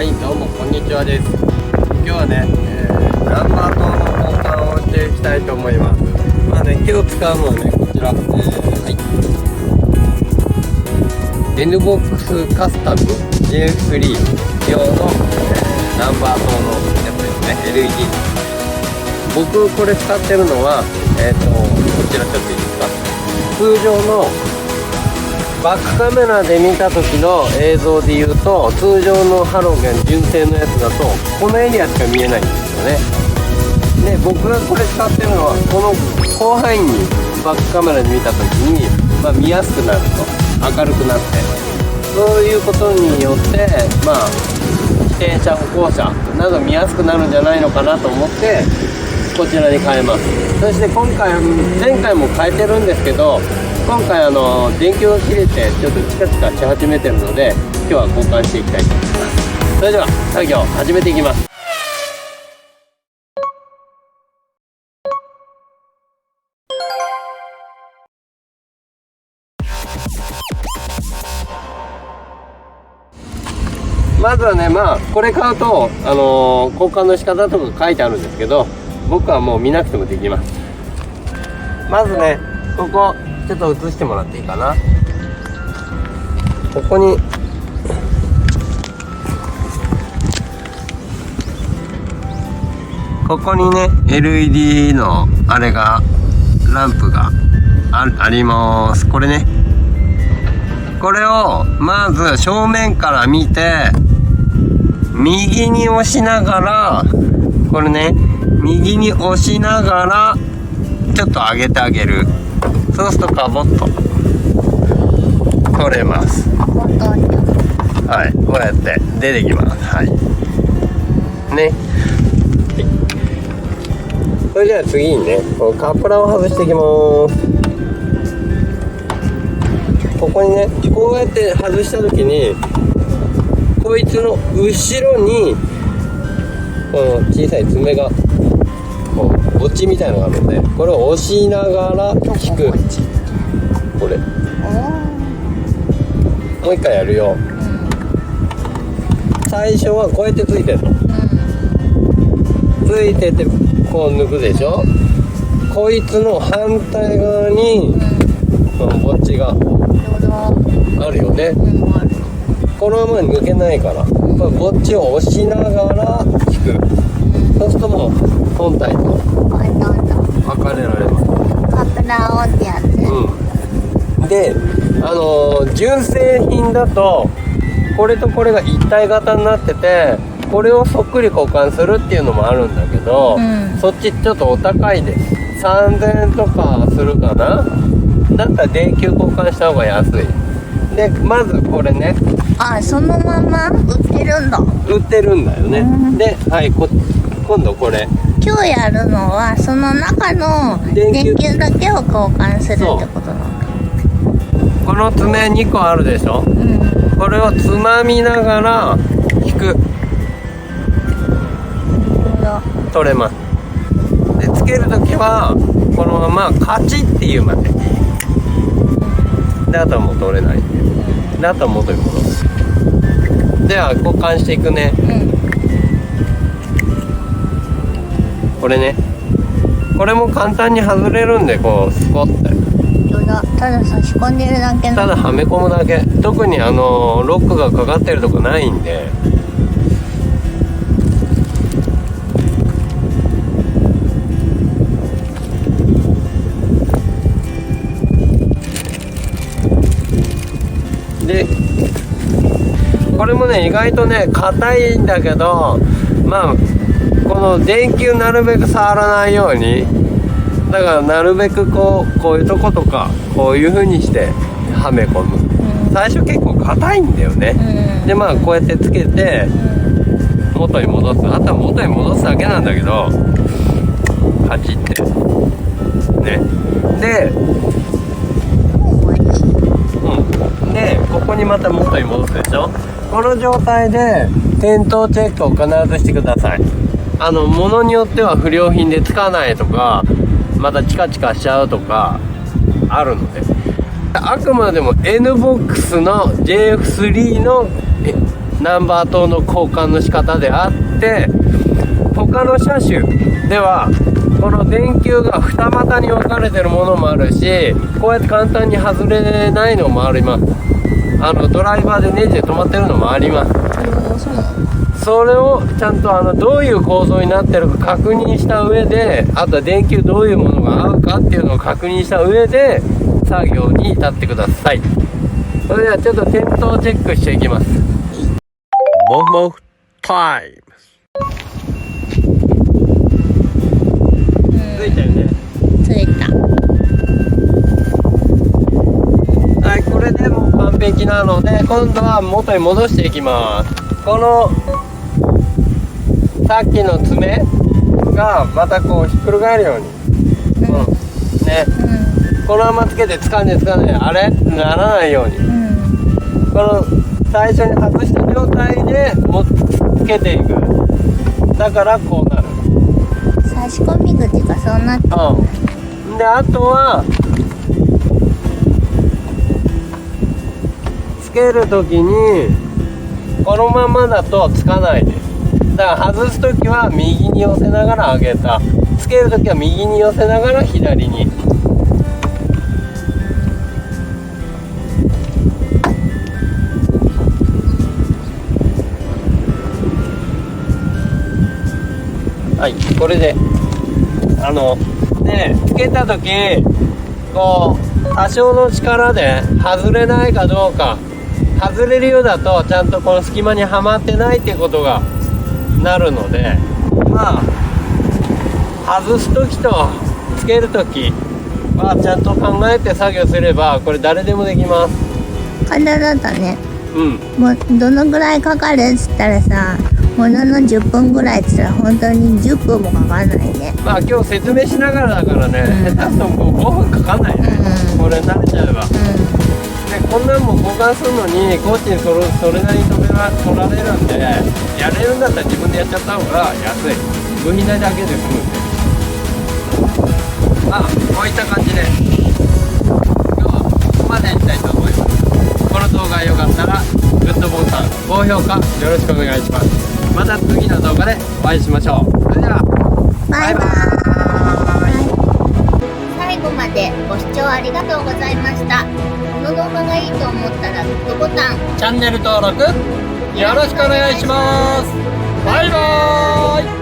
はい、どうもこんにちはです。今日はね、ナンバー灯の交換をしていきたいと思います。まあね、今日使うのはね、こちら、はい、NBOX カスタム JF3 用の、ナンバー灯のやつですね、LED。僕これ使ってるのは、こちらちょっといいですか。通常のバックカメラで見た時の映像で言うと、通常のハロゲン純正のやつだとこのエリアしか見えないんですよね。で、僕がこれ使ってるのはこの広範囲にバックカメラで見た時に、見やすくなると、明るくなって、そういうことによって自転車歩行者など見やすくなるんじゃないのかなと思ってこちらに変えます。そして前回も変えてるんですけど、今回電球が切れてちょっとチカチカし始めてるので、今日は交換していきたいと思います。それでは作業始めていきます。まずはね、これ買うと交換の仕方とか書いてあるんですけど、僕はもう見なくてもできます。まずね、ここちょっと映してもらっていいかな。ここにね LED のランプがあります。これね、これをまず正面から見て、右に押しながら、これね、右に押しながらちょっと上げてあげる。そうするとカボッと取れます。はい、こうやって出てきます。はいね。それでは次にね、このカプラを外していきます。ここにね、こうやって外した時に、こいつの後ろにこの小さい爪がこうボッチみたいなのがあるので、これを押しながら引く。これもう一回やるよ。最初はこうやってついてるの、ついててこう抜くでしょ。こいつの反対側にこのボッチがあるよね。このまま抜けないから、これボッチを押しながら引く。そうするともう本体と分かれられます。カプラオンってやつ。で、純正品だとこれとこれが一体型になってて、これをそっくり交換するっていうのもあるんだけど、そっちちょっとお高いです。3000円とかするかな。だったら電球交換した方が安い。で、まずこれね、そのまま売ってるんだ。売ってるんだよね。で、はい、今度これ今日やるのはその中の電球だけを交換するってことなの。この爪2個あるでしょ、これをつまみながら引く。取れます。で、つけるときはこのままカチッっていうまでで、あとはもう取れない。で、あとは元に戻す。では交換していくね。これね、これも簡単に外れるんで、こうスコッてただ差し込んでるだけ。ただはめ込むだけ。特にロックがかかってるとこないんで。で、これもね、意外とね硬いんだけど、この電球なるべく触らないように、だからなるべくこういうとことかこういう風にしてはめ込む。最初結構硬いんだよね。で、こうやってつけて元に戻す。あとは元に戻すだけなんだけど、カチってね。で、で、ここにまた元に戻すでしょ。この状態で点灯チェックを必ずしてください。物によっては不良品でつかないとか、またチカチカしちゃうとかあるので、あくまでも NBOX の JF3 のナンバー灯の交換の仕方であって、他の車種ではこの電球が二股に分かれてるものもあるし、こうやって簡単に外れないのもあります。ドライバーでネジで止まってるのもあります。それをちゃんとどういう構造になってるか確認した上で、あとは電球どういうものが合うかっていうのを確認した上で作業に至ってください。それではちょっと点灯チェックしていきます。モフモフタイム。ついたよね。ついた。はい、これでもう完璧なので、今度は元に戻していきます。このさっきの爪がまたこうひっくり返るように、ね、このままつけて掴んであれならないように、この最初に外した状態でもつけていく。だからこうなる。差し込み口がそうなってる。で、あとはつけるときにこのままだとつかないです。だから外すときは右に寄せながら上げた、つけるときは右に寄せながら左に。はい、これでつけたときこう多少の力で外れないかどうか、外れるようだとちゃんとこの隙間にはまってないってことがなるので、まあ外す時とつける時はちゃんと考えて作業すればこれ誰でもできます。簡単だったね。うん。もうどのぐらいかかるっつったらさ、ものの10分ぐらいっつったら本当に10分もかかんないね。まあ今日説明しながらだからね、下手すともう5分かかんないね、これ慣れちゃえば。で、こんなんも交換するのにコーチにそれなりに取られるんで、やれるんだったら自分でやっちゃった方が安い。部品代だけで済むんで。まあこういった感じで今日はここまでにしたいと思います。この動画が良かったらグッドボタン、高評価よろしくお願いします。また次の動画でお会いしましょう。それではバイバーイ。最後までご視聴ありがとうございました。この動画がいいと思ったらグッドボタン、チャンネル登録よろしくお願いします。バイバーイ。